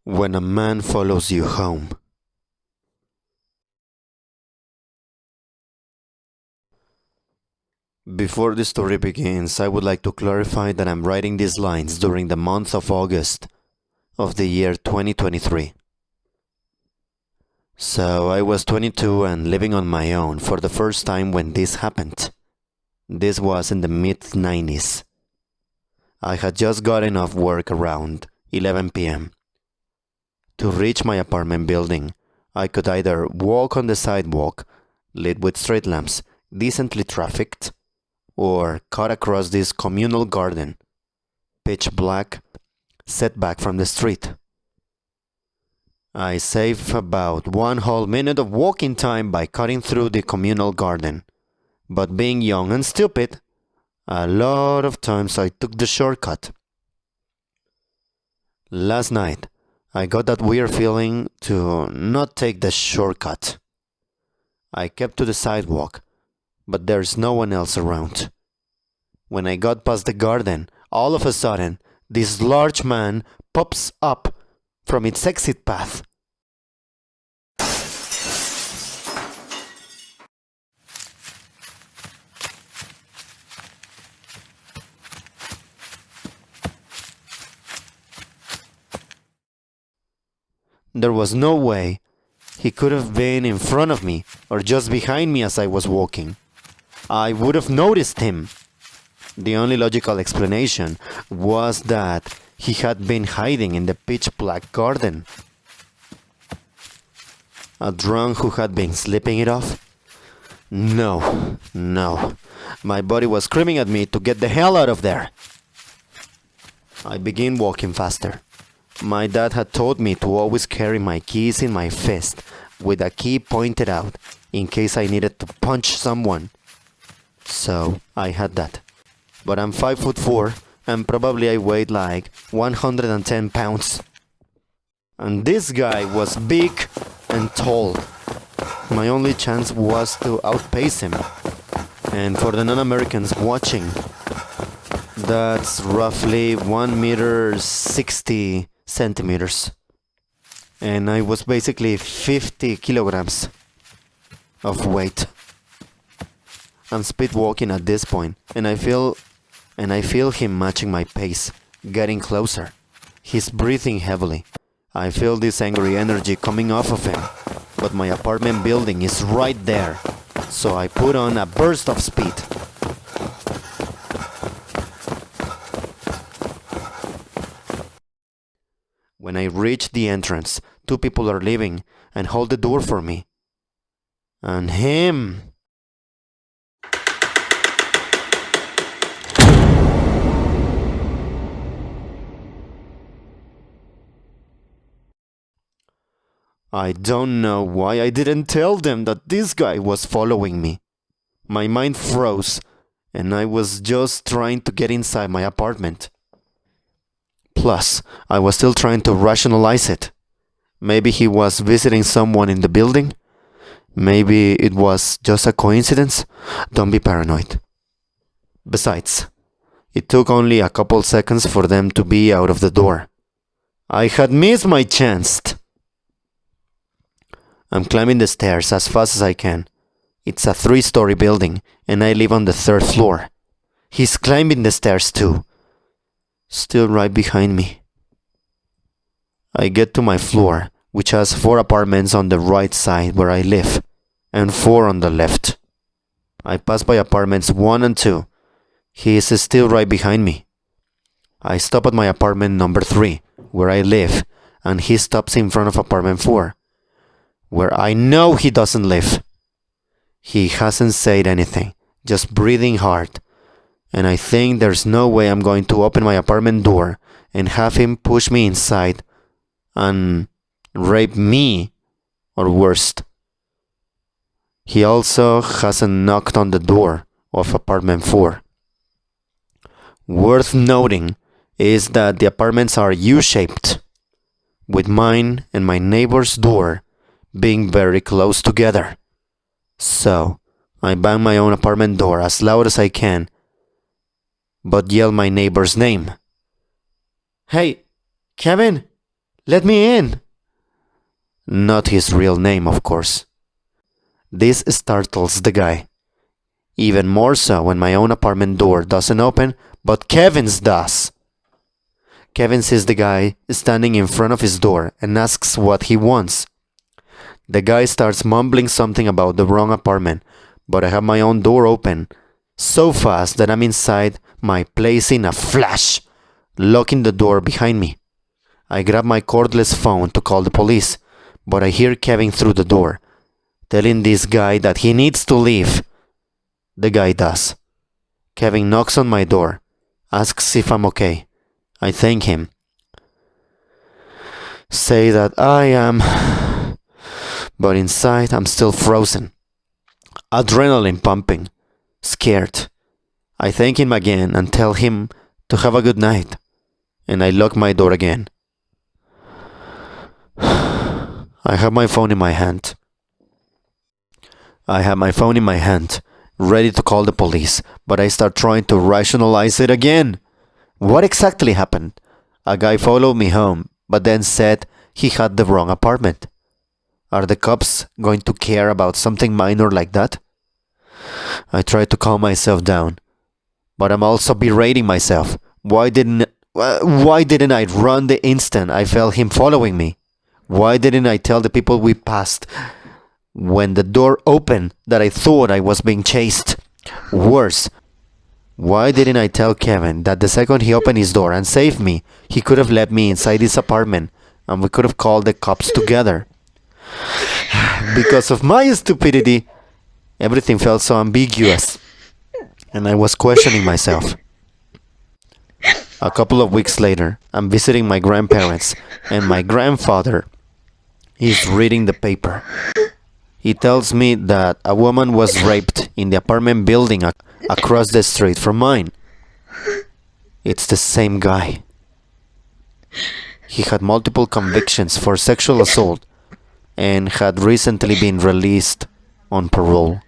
When a man follows you home. Before the story begins, I would like to clarify that I'm writing these lines during the month of August of the year 2023. So I was 22 and living on my own for the first time when this happened. This was in the mid-90s. I had just gotten off work around 11 p.m. To reach my apartment building, I could either walk on the sidewalk, lit with street lamps, decently trafficked, or cut across this communal garden, pitch black, set back from the street. I save about 1 whole minute of walking time by cutting through the communal garden. But being young and stupid, a lot of times I took the shortcut. Last night, I got that weird feeling to not take the shortcut. I kept to the sidewalk, but there's no one else around. When I got past the garden, all of a sudden, this large man pops up from its exit path. There was no way he could have been in front of me or just behind me as I was walking. I would have noticed him. The only logical explanation was that he had been hiding in the pitch black garden. A drunk who had been sleeping it off? No. My body was screaming at me to get the hell out of there. I began walking faster. My dad had told me to always carry my keys in my fist with a key pointed out in case I needed to punch someone. So I had that. But I'm 5'4" and probably I weighed like 110 pounds. And this guy was big and tall. My only chance was to outpace him. And for the non-Americans watching, that's roughly 1 meter 60 centimeters. And I was basically 50 kilograms of weight. I'm speed walking at this point, and I feel him matching my pace, getting closer. He's breathing heavily. I feel this angry energy coming off of him, but my apartment building is right there, so I put on a burst of speed. When I reach the entrance, 2 people are leaving and hold the door for me. And him! I don't know why I didn't tell them that this guy was following me. My mind froze, and I was just trying to get inside my apartment. Plus, I was still trying to rationalize it. Maybe he was visiting someone in the building? Maybe it was just a coincidence? Don't be paranoid. Besides, it took only a couple seconds for them to be out of the door. I had missed my chance. I'm climbing the stairs as fast as I can. It's a 3-story building, and I live on the 3rd floor. He's climbing the stairs too, still right behind me. I get to my floor, which has 4 apartments on the right side where I live, and 4 on the left. I pass by apartments 1 and 2. He is still right behind me. I stop at my apartment number 3, where I live, and he stops in front of apartment 4, where I know he doesn't live. He hasn't said anything, just breathing hard, and I think there's no way I'm going to open my apartment door and have him push me inside and rape me, or worse. He also hasn't knocked on the door of apartment 4. Worth noting is that the apartments are U-shaped, with mine and my neighbor's door being very close together. So, I bang my own apartment door as loud as I can, but yell my neighbor's name. "Hey, Kevin, Let me in! Not his real name, of course. This startles the guy. Even more so when my own apartment door doesn't open, but Kevin's does. Kevin sees the guy standing in front of his door and asks what he wants. The guy starts mumbling something about the wrong apartment, but I have my own door open so fast that I'm inside my place in a flash, locking the door behind me. I grab my cordless phone to call the police, but I hear Kevin through the door, telling this guy that he needs to leave. The guy does. Kevin knocks on my door, asks if I'm okay. I thank him. Say that I am, but inside I'm still frozen. Adrenaline pumping. Scared. I thank him again and tell him to have a good night. And I lock my door again. I have my phone in my hand. Ready to call the police, but I start trying to rationalize it again. What exactly happened? A guy followed me home, but then said he had the wrong apartment. Are the cops going to care about something minor like that? I try to calm myself down, but I'm also berating myself. Why didn't I run the instant I felt him following me? Why didn't I tell the people we passed when the door opened that I thought I was being chased? Worse, why didn't I tell Kevin that the second he opened his door and saved me, he could have let me inside his apartment and we could have called the cops together? Because of my stupidity, everything felt so ambiguous, and I was questioning myself. A couple of weeks later, I'm visiting my grandparents, and my grandfather is reading the paper. He tells me that a woman was raped in the apartment building across the street from mine. It's the same guy. He had multiple convictions for sexual assault and had recently been released on parole.